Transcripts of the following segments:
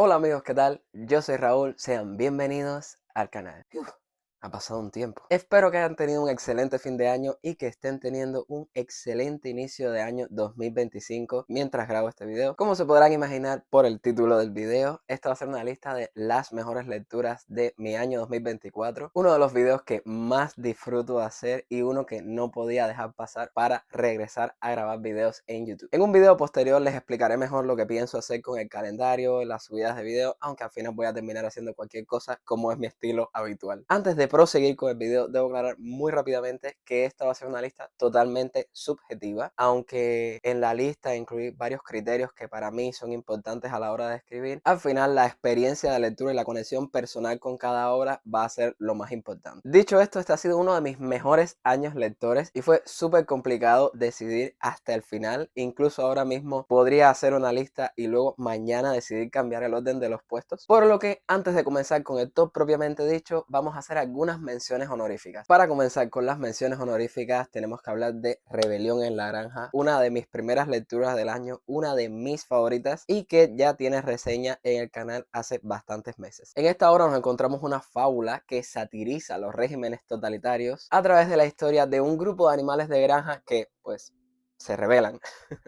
Hola amigos, ¿qué tal? Yo soy Raúl, sean bienvenidos al canal. Ha pasado un tiempo. Espero que hayan tenido un excelente fin de año y que estén teniendo un excelente inicio de año 2025 mientras grabo este video. Como se podrán imaginar por el título del video, esta va a ser una lista de las mejores lecturas de mi año 2024. Uno de los videos que más disfruto de hacer y uno que no podía dejar pasar para regresar a grabar videos en YouTube. En un video posterior les explicaré mejor lo que pienso hacer con el calendario, las subidas de video, aunque al final voy a terminar haciendo cualquier cosa como es mi estilo habitual. Antes de proseguir con el video, debo aclarar muy rápidamente que esta va a ser una lista totalmente subjetiva, aunque en la lista incluí varios criterios que para mí son importantes a la hora de escribir. Al final, la experiencia de lectura y la conexión personal con cada obra va a ser lo más importante. Dicho esto, este ha sido uno de mis mejores años lectores y fue súper complicado decidir hasta el final. Incluso ahora mismo podría hacer una lista y luego mañana decidir cambiar el orden de los puestos. Por lo que antes de comenzar con el top propiamente dicho, vamos a hacer algunas menciones honoríficas. Para comenzar con las menciones honoríficas, tenemos que hablar de Rebelión en la Granja, una de mis primeras lecturas del año, una de mis favoritas y que ya tiene reseña en el canal hace bastantes meses. En esta obra nos encontramos una fábula que satiriza los regímenes totalitarios a través de la historia de un grupo de animales de granja que, pues, se rebelan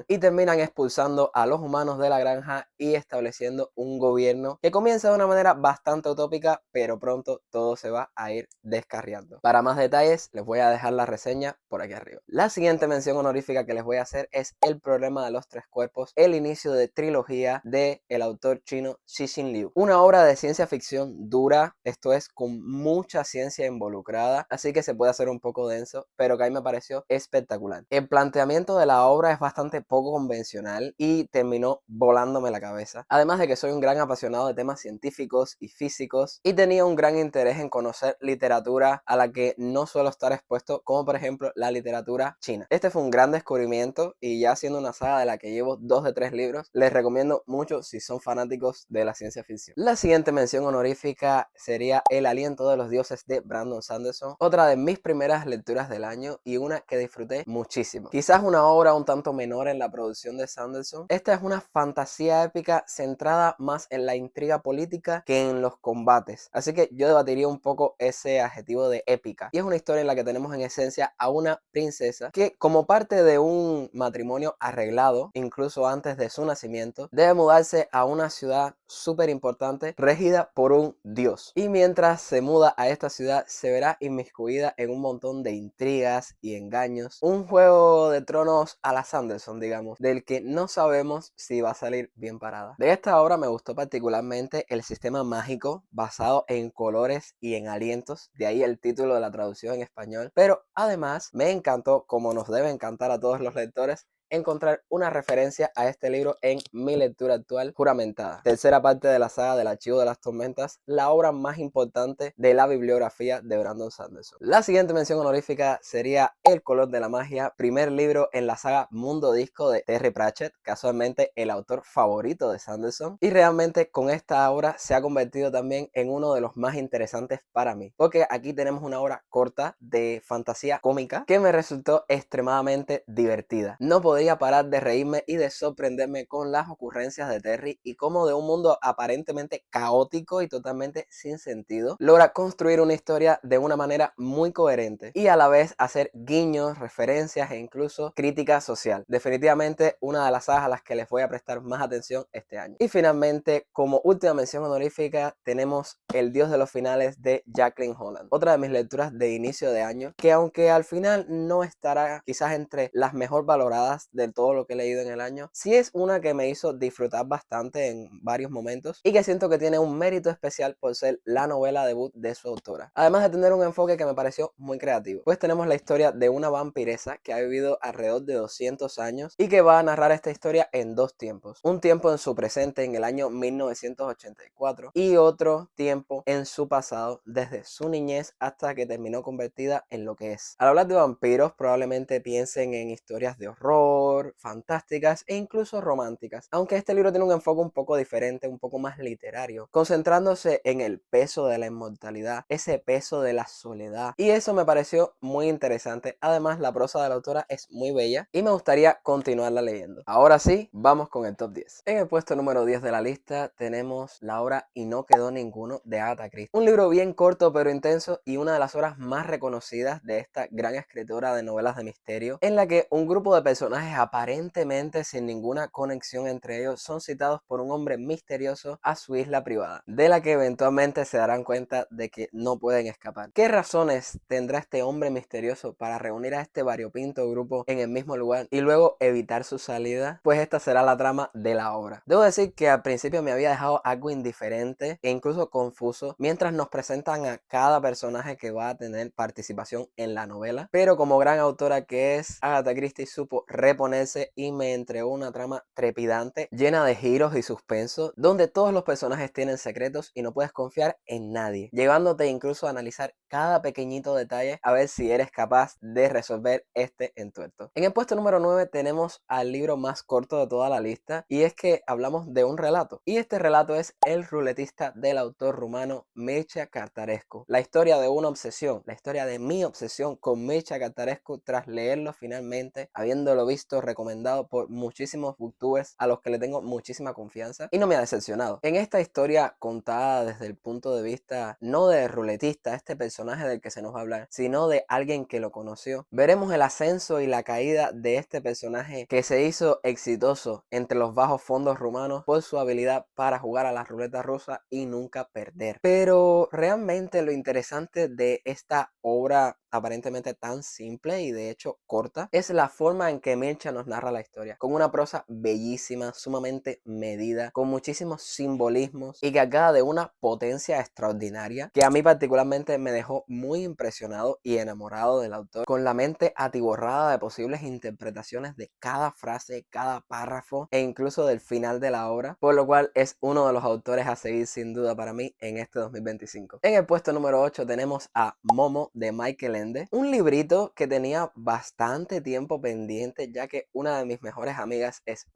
y terminan expulsando a los humanos de la granja y estableciendo un gobierno que comienza de una manera bastante utópica, pero pronto todo se va a ir descarriando. Para más detalles les voy a dejar la reseña por aquí arriba. La siguiente mención honorífica que les voy a hacer es El problema de los tres cuerpos, el inicio de trilogía de el autor chino Cixin Liu. Una obra de ciencia ficción dura, esto es con mucha ciencia involucrada, así que se puede hacer un poco denso, pero que a mí me pareció espectacular. El planteamiento de la obra es bastante poco convencional y terminó volándome la cabeza. Además de que soy un gran apasionado de temas científicos y físicos y tenía un gran interés en conocer literatura a la que no suelo estar expuesto, como por ejemplo la literatura china. Este fue un gran descubrimiento y ya siendo una saga de la que llevo 2 de 3 libros, les recomiendo mucho si son fanáticos de la ciencia ficción. La siguiente mención honorífica sería El aliento de los dioses de Brandon Sanderson, otra de mis primeras lecturas del año y una que disfruté muchísimo. Quizás una obra un tanto menor en la producción de Sanderson. Esta es una fantasía épica centrada más en la intriga política que en los combates, así que yo debatiría un poco ese adjetivo de épica. Y es una historia en la que tenemos en esencia a una princesa que, como parte de un matrimonio arreglado incluso antes de su nacimiento, debe mudarse a una ciudad súper importante regida por un dios, y mientras se muda a esta ciudad se verá inmiscuida en un montón de intrigas y engaños, un juego de tronos a la Sanderson, digamos, del que no sabemos si va a salir bien parada. De esta obra me gustó particularmente el sistema mágico basado en colores y en alientos, de ahí el título de la traducción en español, pero además me encantó, como nos debe encantar a todos los lectores, encontrar una referencia a este libro en mi lectura actual, Juramentada, tercera parte de la saga del Archivo de las Tormentas, la obra más importante de la bibliografía de Brandon Sanderson. La siguiente mención honorífica sería El color de la magia, primer libro en la saga Mundo Disco de Terry Pratchett, casualmente el autor favorito de Sanderson, y realmente con esta obra se ha convertido también en uno de los más interesantes para mí, porque aquí tenemos una obra corta de fantasía cómica que me resultó extremadamente divertida. No podía parar de reírme y de sorprenderme con las ocurrencias de Terry y cómo de un mundo aparentemente caótico y totalmente sin sentido logra construir una historia de una manera muy coherente y a la vez hacer guiños, referencias e incluso crítica social. Definitivamente una de las sagas a las que les voy a prestar más atención este año. Y finalmente, como última mención honorífica, tenemos El dios de los finales de Jacqueline Holland, otra de mis lecturas de inicio de año, que aunque al final no estará quizás entre las mejor valoradas de todo lo que he leído en el año, sí es una que me hizo disfrutar bastante en varios momentos y que siento que tiene un mérito especial por ser la novela debut de su autora, además de tener un enfoque que me pareció muy creativo. Pues tenemos la historia de una vampiresa que ha vivido alrededor de 200 años y que va a narrar esta historia en dos tiempos, un tiempo en su presente en el año 1984 y otro tiempo en su pasado desde su niñez hasta que terminó convertida en lo que es. Al hablar de vampiros probablemente piensen en historias de horror terror, fantásticas e incluso románticas, aunque este libro tiene un enfoque un poco diferente, un poco más literario, concentrándose en el peso de la inmortalidad, ese peso de la soledad, y eso me pareció muy interesante. Además, la prosa de la autora es muy bella y me gustaría continuarla leyendo. Ahora sí, vamos con el top 10. En el puesto número 10 de la lista tenemos la obra Y no quedó ninguno de Agatha Christie, un libro bien corto pero intenso y una de las obras más reconocidas de esta gran escritora de novelas de misterio, en la que un grupo de personajes aparentemente sin ninguna conexión entre ellos son citados por un hombre misterioso a su isla privada, de la que eventualmente se darán cuenta de que no pueden escapar. ¿Qué razones tendrá este hombre misterioso para reunir a este variopinto grupo en el mismo lugar y luego evitar su salida? Pues esta será la trama de la obra. Debo decir que al principio me había dejado algo indiferente e incluso confuso mientras nos presentan a cada personaje que va a tener participación en la novela, pero como gran autora que es, Agatha Christie supo reponerse y me entregó una trama trepidante, llena de giros y suspenso, donde todos los personajes tienen secretos y no puedes confiar en nadie, llevándote incluso a analizar cada pequeñito detalle a ver si eres capaz de resolver este entuerto. En el puesto número 9 tenemos al libro más corto de toda la lista, y es que hablamos de un relato, y este relato es El ruletista del autor rumano Mircea Cărtărescu, la historia de una obsesión, la historia de mi obsesión con Mircea Cărtărescu tras leerlo finalmente, habiéndolo visto recomendado por muchísimos booktubers a los que le tengo muchísima confianza, y no me ha decepcionado. En esta historia contada desde el punto de vista no del ruletista, este personaje del que se nos va a hablar, sino de alguien que lo conoció, veremos el ascenso y la caída de este personaje que se hizo exitoso entre los bajos fondos rumanos por su habilidad para jugar a la ruleta rusa y nunca perder. Pero realmente lo interesante de esta obra aparentemente tan simple y de hecho corta es la forma en que Mircea nos narra la historia, con una prosa bellísima, sumamente medida, con muchísimos simbolismos y cargada de una potencia extraordinaria que a mí particularmente me dejó muy impresionado y enamorado del autor, con la mente atiborrada de posibles interpretaciones de cada frase, cada párrafo e incluso del final de la obra, por lo cual es uno de los autores a seguir sin duda para mí en este 2025. En el puesto número 8 tenemos a Momo de Michael Ende, un librito que tenía bastante tiempo pendiente, ya que una de mis mejores amigas es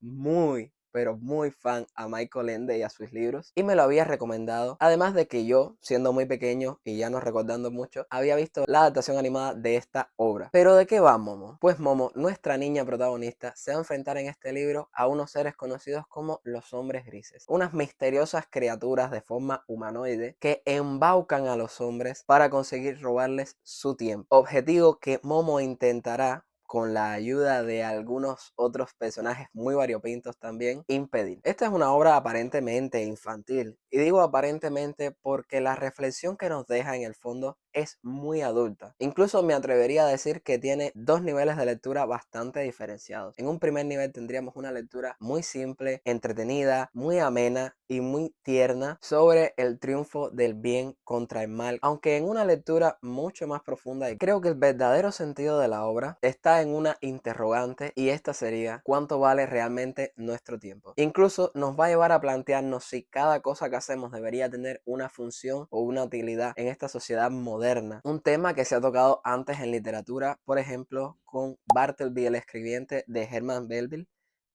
pero muy fan a Michael Ende y a sus libros, y me lo había recomendado, además de que yo, siendo muy pequeño y ya no recordando mucho, había visto la adaptación animada de esta obra. ¿Pero de qué va Momo? Pues Momo, nuestra niña protagonista, se va a enfrentar en este libro a unos seres conocidos como los hombres grises, unas misteriosas criaturas de forma humanoide que embaucan a los hombres para conseguir robarles su tiempo, objetivo que Momo intentará, con la ayuda de algunos otros personajes muy variopintos también, impedir. Esta es una obra aparentemente infantil, y digo aparentemente porque la reflexión que nos deja en el fondo es muy adulta. Incluso me atrevería a decir que tiene dos niveles de lectura bastante diferenciados. En un primer nivel tendríamos una lectura muy simple, entretenida, muy amena y muy tierna sobre el triunfo del bien contra el mal, aunque en una lectura mucho más profunda, y creo que el verdadero sentido de la obra está en una interrogante, y esta sería: ¿cuánto vale realmente nuestro tiempo? Incluso nos va a llevar a plantearnos si cada cosa que hacemos debería tener una función o una utilidad en esta sociedad moderna, un tema que se ha tocado antes en literatura, por ejemplo con Bartleby el escribiente de Herman Melville,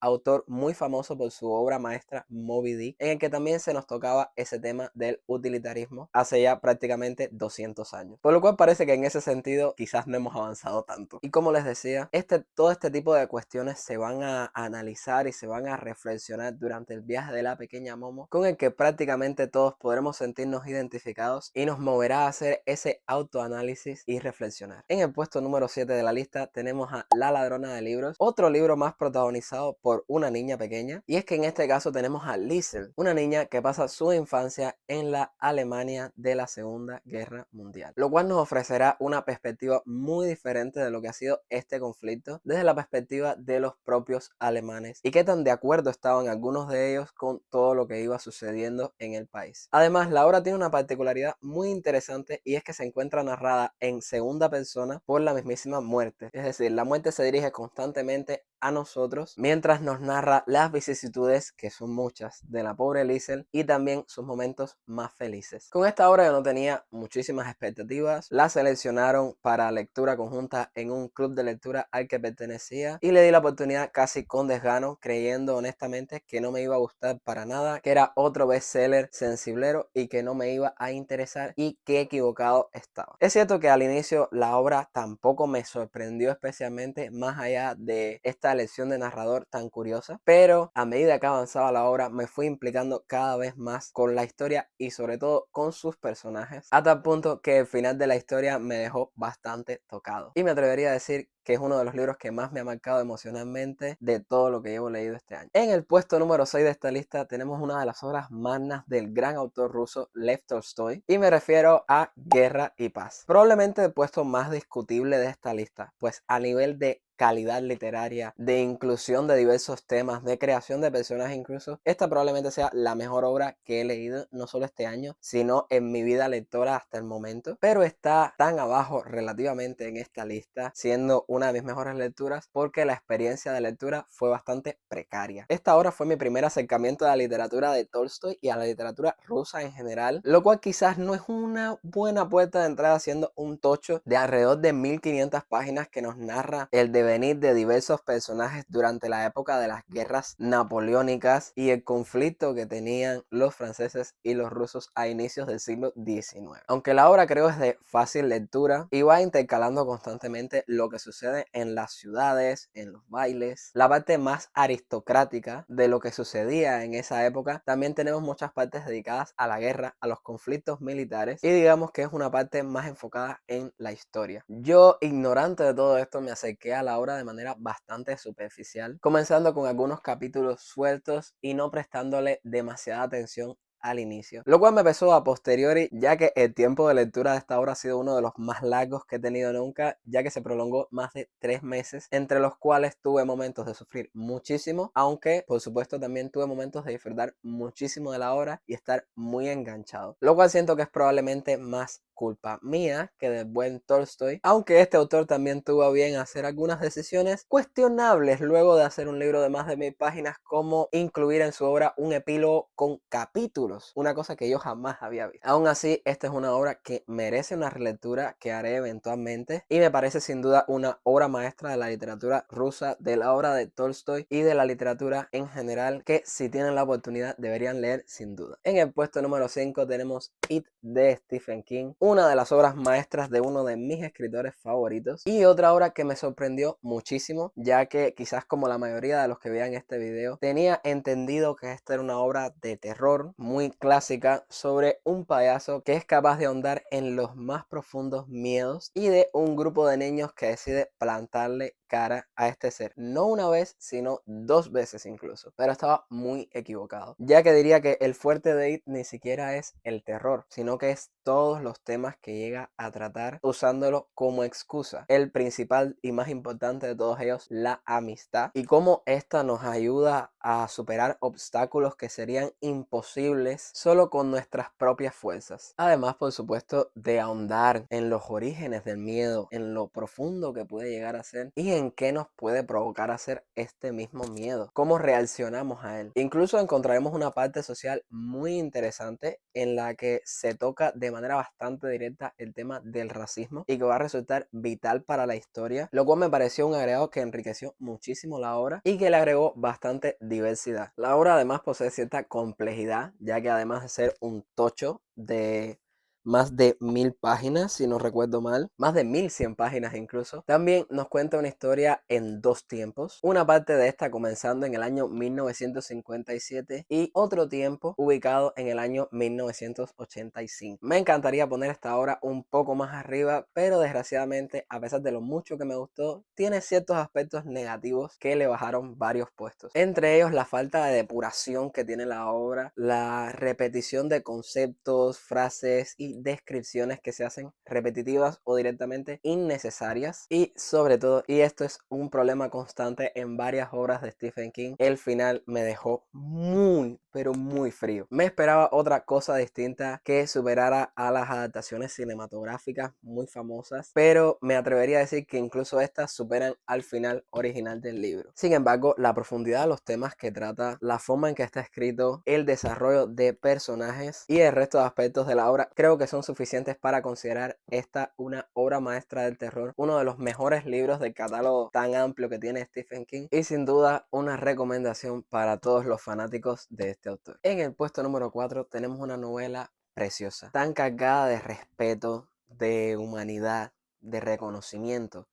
autor muy famoso por su obra maestra Moby Dick, en el que también se nos tocaba ese tema del utilitarismo hace ya prácticamente 200 años. Por lo cual parece que en ese sentido quizás no hemos avanzado tanto. Y como les decía, todo este tipo de cuestiones se van a analizar y se van a reflexionar durante el viaje de la pequeña Momo, con el que prácticamente todos podremos sentirnos identificados y nos moverá a hacer ese autoanálisis y reflexionar. En el puesto número 7 de la lista tenemos a La ladrona de libros, otro libro más protagonizado por una niña pequeña, y es que en este caso tenemos a Liesel, una niña que pasa su infancia en la Alemania de la Segunda Guerra Mundial, lo cual nos ofrecerá una perspectiva muy diferente de lo que ha sido este conflicto desde la perspectiva de los propios alemanes y qué tan de acuerdo estaban algunos de ellos con todo lo que iba sucediendo en el país. Además, la obra tiene una particularidad muy interesante, y es que se encuentra narrada en segunda persona por la mismísima muerte, es decir, la muerte se dirige constantemente a nosotros mientras nos narra las vicisitudes, que son muchas, de la pobre Liesel y también sus momentos más felices. Con esta obra yo no tenía muchísimas expectativas. La seleccionaron para lectura conjunta en un club de lectura al que pertenecía y le di la oportunidad casi con desgano, creyendo honestamente que no me iba a gustar para nada, que era otro bestseller sensiblero y que no me iba a interesar, y qué equivocado estaba. Es cierto que al inicio la obra tampoco me sorprendió especialmente, más allá de esta elección de narrador tan curiosa, pero a medida que avanzaba la obra me fui implicando cada vez más con la historia y sobre todo con sus personajes, a tal punto que el final de la historia me dejó bastante tocado y me atrevería a decir que es uno de los libros que más me ha marcado emocionalmente de todo lo que llevo leído este año. En el puesto número 6 de esta lista tenemos una de las obras magnas del gran autor ruso Lev Tolstoy, y me refiero a Guerra y Paz. Probablemente el puesto más discutible de esta lista, pues a nivel de calidad literaria, de inclusión de diversos temas, de creación de personajes incluso, esta probablemente sea la mejor obra que he leído no solo este año, sino en mi vida lectora hasta el momento, pero está tan abajo relativamente en esta lista, siendo una de mis mejores lecturas porque la experiencia de lectura fue bastante precaria. Esta obra fue mi primer acercamiento a la literatura de Tolstoy y a la literatura rusa en general, lo cual quizás no es una buena puerta de entrada, siendo un tocho de alrededor de 1500 páginas que nos narra el devenir de diversos personajes durante la época de las guerras napoleónicas y el conflicto que tenían los franceses y los rusos a inicios del siglo XIX. Aunque la obra creo es de fácil lectura y va intercalando constantemente lo que sucede en las ciudades, en los bailes, la parte más aristocrática de lo que sucedía en esa época, también tenemos muchas partes dedicadas a la guerra, a los conflictos militares, y digamos que es una parte más enfocada en la historia. Yo, ignorante de todo esto, me acerqué a la obra de manera bastante superficial, comenzando con algunos capítulos sueltos y no prestándole demasiada atención al inicio, lo cual me pesó a posteriori, ya que el tiempo de lectura de esta obra ha sido uno de los más largos que he tenido nunca, ya que se prolongó más de 3 meses, entre los cuales tuve momentos de sufrir muchísimo, aunque por supuesto también tuve momentos de disfrutar muchísimo de la obra y estar muy enganchado, lo cual siento que es probablemente más culpa mía que del buen Tolstoy, aunque este autor también tuvo a bien hacer algunas decisiones cuestionables luego de hacer un libro de más de 1000 páginas, como incluir en su obra un epílogo con capítulos, una cosa que yo jamás había visto. Aún así, esta es una obra que merece una relectura que haré eventualmente, y me parece sin duda una obra maestra de la literatura rusa, de la obra de Tolstoy y de la literatura en general, que si tienen la oportunidad deberían leer sin duda. En el puesto número 5 tenemos It de Stephen King, una de las obras maestras de uno de mis escritores favoritos, y otra obra que me sorprendió muchísimo, ya que quizás como la mayoría de los que vean este video tenía entendido que esta era una obra de terror muy clásica sobre un payaso que es capaz de ahondar en los más profundos miedos y de un grupo de niños que decide plantarle cara a este ser, no una vez sino 2 veces incluso, pero estaba muy equivocado, ya que diría que el fuerte de It ni siquiera es el terror, sino que es todos los temas que llega a tratar usándolo como excusa. El principal y más importante de todos ellos, la amistad, y cómo esta nos ayuda a superar obstáculos que serían imposibles solo con nuestras propias fuerzas. Además, por supuesto, de ahondar en los orígenes del miedo, en lo profundo que puede llegar a ser y en qué nos puede provocar hacer este mismo miedo, cómo reaccionamos a él. Incluso encontraremos una parte social muy interesante en la que se toca de manera bastante directa el tema del racismo y que va a resultar vital para la historia, lo cual me pareció un agregado que enriqueció muchísimo la obra y que le agregó bastante diversidad. La obra además posee cierta complejidad, ya que además de ser un tocho de más de 1000 páginas, si no recuerdo mal, más de 1100 páginas incluso, también nos cuenta una historia en 2 tiempos, una parte de esta comenzando en el año 1957 y otro tiempo ubicado en el año 1985. Me encantaría poner esta obra un poco más arriba, pero desgraciadamente, a pesar de lo mucho que me gustó, tiene ciertos aspectos negativos que le bajaron varios puestos, entre ellos la falta de depuración que tiene la obra, la repetición de conceptos, frases y hay descripciones que se hacen repetitivas o directamente innecesarias. Y sobre todo, y esto es un problema constante en varias obras de Stephen King, el final me dejó muy, pero muy frío. Me esperaba otra cosa distinta que superara a las adaptaciones cinematográficas muy famosas, pero me atrevería a decir que incluso estas superan al final original del libro. Sin embargo, la profundidad de los temas que trata, la forma en que está escrito, el desarrollo de personajes y el resto de aspectos de la obra creo que son suficientes para considerar esta una obra maestra del terror, uno de los mejores libros del catálogo tan amplio que tiene Stephen King y sin duda una recomendación para todos los fanáticos de este autor. En el puesto número 4 tenemos una novela preciosa, tan cargada de respeto, de humanidad, de reconocimiento,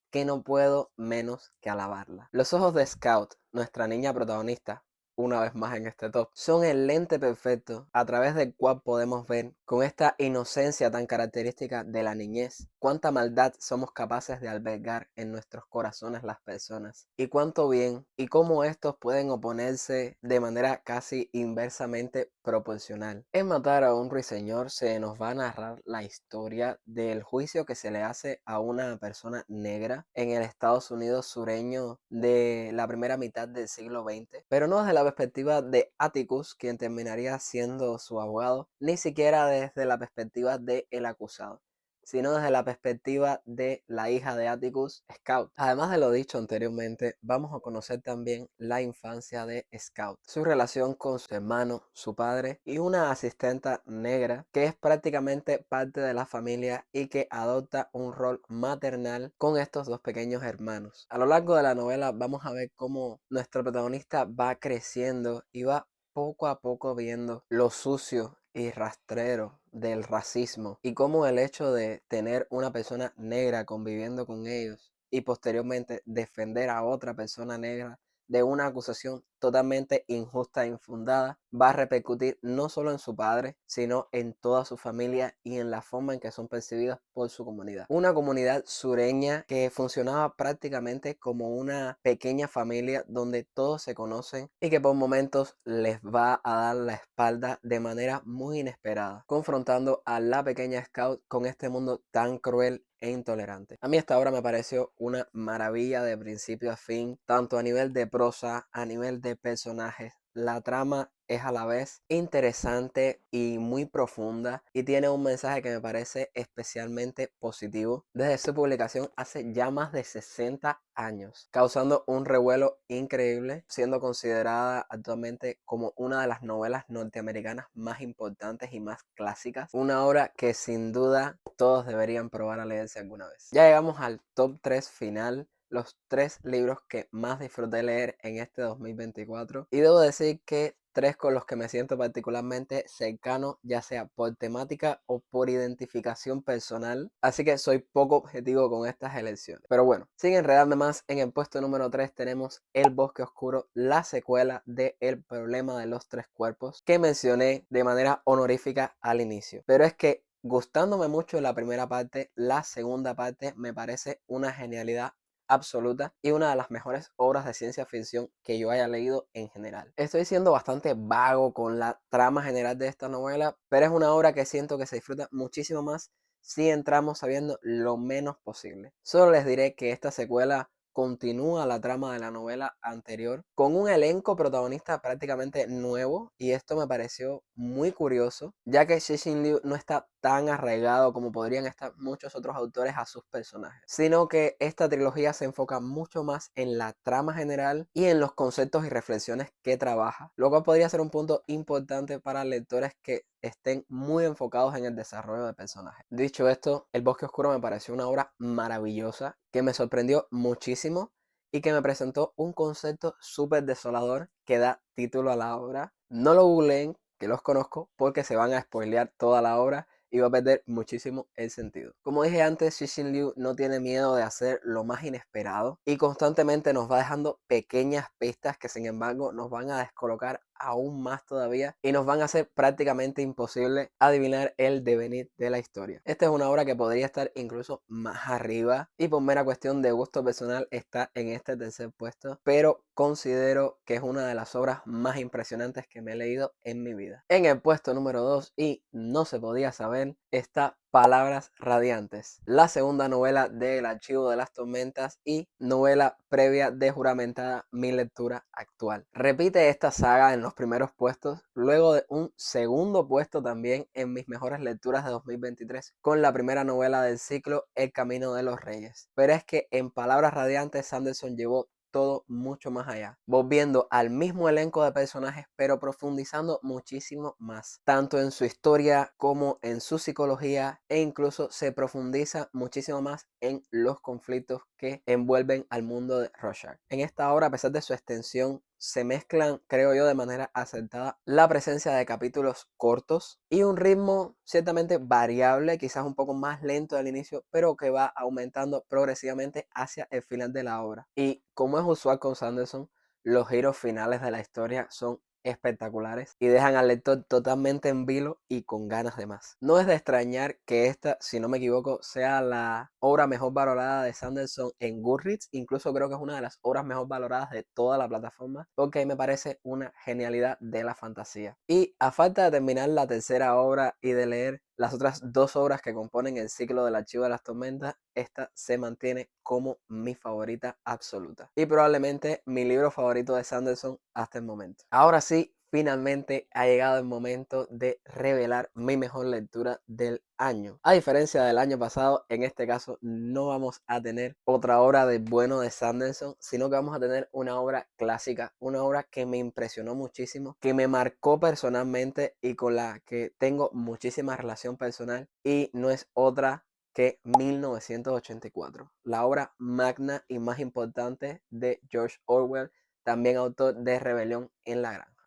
que no puedo menos que alabarla. Los ojos de Scout, nuestra niña protagonista, una vez más en este top, son el lente perfecto a través del cual podemos ver con esta inocencia tan característica de la niñez, cuánta maldad somos capaces de albergar en nuestros corazones las personas y cuánto bien y cómo estos pueden oponerse de manera casi inversamente proporcional. En Matar a un ruiseñor se nos va a narrar la historia del juicio que se le hace a una persona negra en el Estados Unidos sureño de la primera mitad del siglo XX, pero no desde la perspectiva de Atticus, quien terminaría siendo su abogado, ni siquiera desde la perspectiva del acusado, sino desde la perspectiva de la hija de Atticus, Scout. Además de lo dicho anteriormente, vamos a conocer también la infancia de Scout, su relación con su hermano, su padre y una asistenta negra que es prácticamente parte de la familia y que adopta un rol maternal con estos dos pequeños hermanos. A lo largo de la novela vamos a ver cómo nuestro protagonista va creciendo y va poco a poco viendo lo sucio y rastrero del racismo y cómo el hecho de tener una persona negra conviviendo con ellos y posteriormente defender a otra persona negra de una acusación totalmente injusta e infundada va a repercutir no solo en su padre, sino en toda su familia y en la forma en que son percibidas por su comunidad. Una comunidad sureña que funcionaba prácticamente como una pequeña familia donde todos se conocen y que por momentos les va a dar la espalda de manera muy inesperada, confrontando a la pequeña Scout con este mundo tan cruel e intolerante. A mí esta obra me pareció una maravilla de principio a fin, tanto a nivel de prosa, a nivel de personajes. La trama es a la vez interesante y muy profunda y tiene un mensaje que me parece especialmente positivo desde su publicación hace ya más de 60 años, causando un revuelo increíble, siendo considerada actualmente como una de las novelas norteamericanas más importantes y más clásicas, una obra que sin duda todos deberían probar a leerse alguna vez. Ya llegamos al top 3 final, los 3 libros que más disfruté leer en este 2024 y debo decir que 3 con los que me siento particularmente cercano, ya sea por temática o por identificación personal, así que soy poco objetivo con estas elecciones. Pero bueno, sin enredarme más, en el puesto número 3 tenemos El Bosque Oscuro, la secuela de El Problema de los Tres Cuerpos, que mencioné de manera honorífica al inicio. Pero es que gustándome mucho la primera parte, la segunda parte me parece una genialidad absoluta y una de las mejores obras de ciencia ficción que yo haya leído en general. Estoy siendo bastante vago con la trama general de esta novela, pero es una obra que siento que se disfruta muchísimo más si entramos sabiendo lo menos posible. Solo les diré que esta secuela continúa la trama de la novela anterior con un elenco protagonista prácticamente nuevo y esto me pareció muy curioso ya que Cixin Liu no está tan arraigado como podrían estar muchos otros autores a sus personajes, sino que esta trilogía se enfoca mucho más en la trama general y en los conceptos y reflexiones que trabaja, lo cual podría ser un punto importante para lectores que estén muy enfocados en el desarrollo de personajes. Dicho esto, El Bosque Oscuro me pareció una obra maravillosa que me sorprendió muchísimo y que me presentó un concepto súper desolador que da título a la obra. No lo googleen, que los conozco, porque se van a spoilear toda la obra y va a perder muchísimo el sentido. Como dije antes, Cixin Liu no tiene miedo de hacer lo más inesperado y constantemente nos va dejando pequeñas pistas que sin embargo nos van a descolocar aún más todavía y nos van a hacer prácticamente imposible adivinar el devenir de la historia. Esta es una obra que podría estar incluso más arriba y por mera cuestión de gusto personal está en este tercer puesto, pero considero que es una de las obras más impresionantes que me he leído en mi vida. En el puesto número 2, y no se podía saber, está Palabras Radiantes, la segunda novela del Archivo de las Tormentas y novela previa de juramentada mi lectura actual. Repite esta saga en los primeros puestos, luego de un segundo puesto también en mis mejores lecturas de 2023, con la primera novela del ciclo El Camino de los Reyes. Pero es que en Palabras Radiantes Sanderson llevó todo mucho más allá, volviendo al mismo elenco de personajes, pero profundizando muchísimo más, tanto en su historia como en su psicología, e incluso se profundiza muchísimo más en los conflictos que envuelven al mundo de Rorschach. En esta obra, a pesar de su extensión, se mezclan, creo yo, de manera acertada la presencia de capítulos cortos y un ritmo ciertamente variable, quizás un poco más lento al inicio, pero que va aumentando progresivamente hacia el final de la obra. Y como es usual con Sanderson, los giros finales de la historia son espectaculares y dejan al lector totalmente en vilo y con ganas de más. No es de extrañar que esta, si no me equivoco, sea la obra mejor valorada de Sanderson en Goodreads. Incluso creo que es una de las obras mejor valoradas de toda la plataforma, porque me parece una genialidad de la fantasía. Y a falta de terminar la tercera obra y de leer las otras dos obras que componen el ciclo del Archivo de las Tormentas, esta se mantiene como mi favorita absoluta y probablemente mi libro favorito de Sanderson hasta el momento. Ahora sí, finalmente ha llegado el momento de revelar mi mejor lectura del año. A diferencia del año pasado, en este caso no vamos a tener otra obra de bueno de Sanderson, sino que vamos a tener una obra clásica, una obra que me impresionó muchísimo, que me marcó personalmente y con la que tengo muchísima relación personal, y no es otra que 1984, la obra magna y más importante de George Orwell, también autor de Rebelión en la Granja.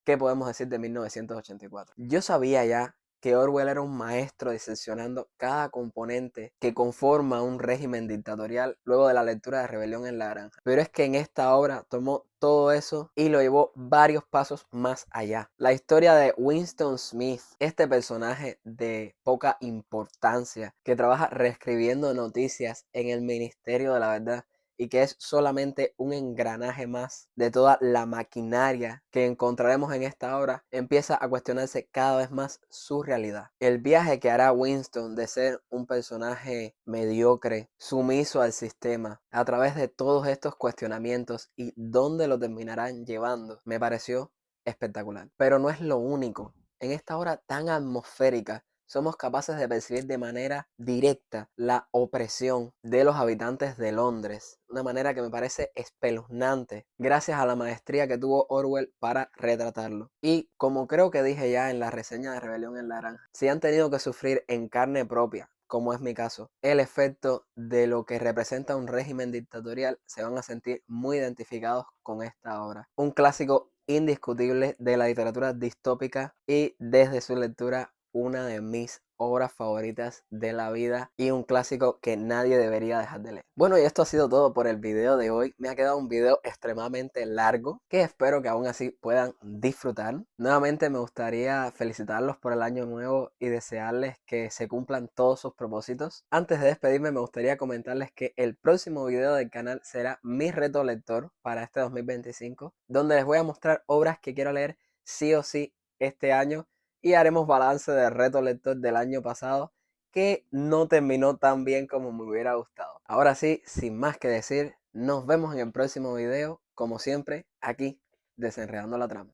¿Qué podemos decir de 1984? Yo sabía ya que Orwell era un maestro diseccionando cada componente que conforma un régimen dictatorial luego de la lectura de Rebelión en la Granja. Pero es que en esta obra tomó todo eso y lo llevó varios pasos más allá. La historia de Winston Smith, este personaje de poca importancia que trabaja reescribiendo noticias en el Ministerio de la Verdad y que es solamente un engranaje más de toda la maquinaria que encontraremos en esta obra, empieza a cuestionarse cada vez más su realidad. El viaje que hará Winston de ser un personaje mediocre, sumiso al sistema, a través de todos estos cuestionamientos y dónde lo terminarán llevando, me pareció espectacular. Pero no es lo único. En esta obra tan atmosférica, somos capaces de percibir de manera directa la opresión de los habitantes de Londres, una manera que me parece espeluznante, gracias a la maestría que tuvo Orwell para retratarlo. Y como creo que dije ya en la reseña de Rebelión en la Granja, si han tenido que sufrir en carne propia, como es mi caso, el efecto de lo que representa un régimen dictatorial, se van a sentir muy identificados con esta obra. Un clásico indiscutible de la literatura distópica y desde su lectura una de mis obras favoritas de la vida y un clásico que nadie debería dejar de leer. Bueno, y esto ha sido todo por el video de hoy. Me ha quedado un video extremadamente largo que espero que aún así puedan disfrutar. Nuevamente me gustaría felicitarlos por el año nuevo y desearles que se cumplan todos sus propósitos. Antes de despedirme, me gustaría comentarles que el próximo video del canal será mi reto lector para este 2025, donde les voy a mostrar obras que quiero leer sí o sí este año, y haremos balance del reto lector del año pasado, que no terminó tan bien como me hubiera gustado. Ahora sí, sin más que decir, nos vemos en el próximo video, como siempre, aquí, desenredando la trama.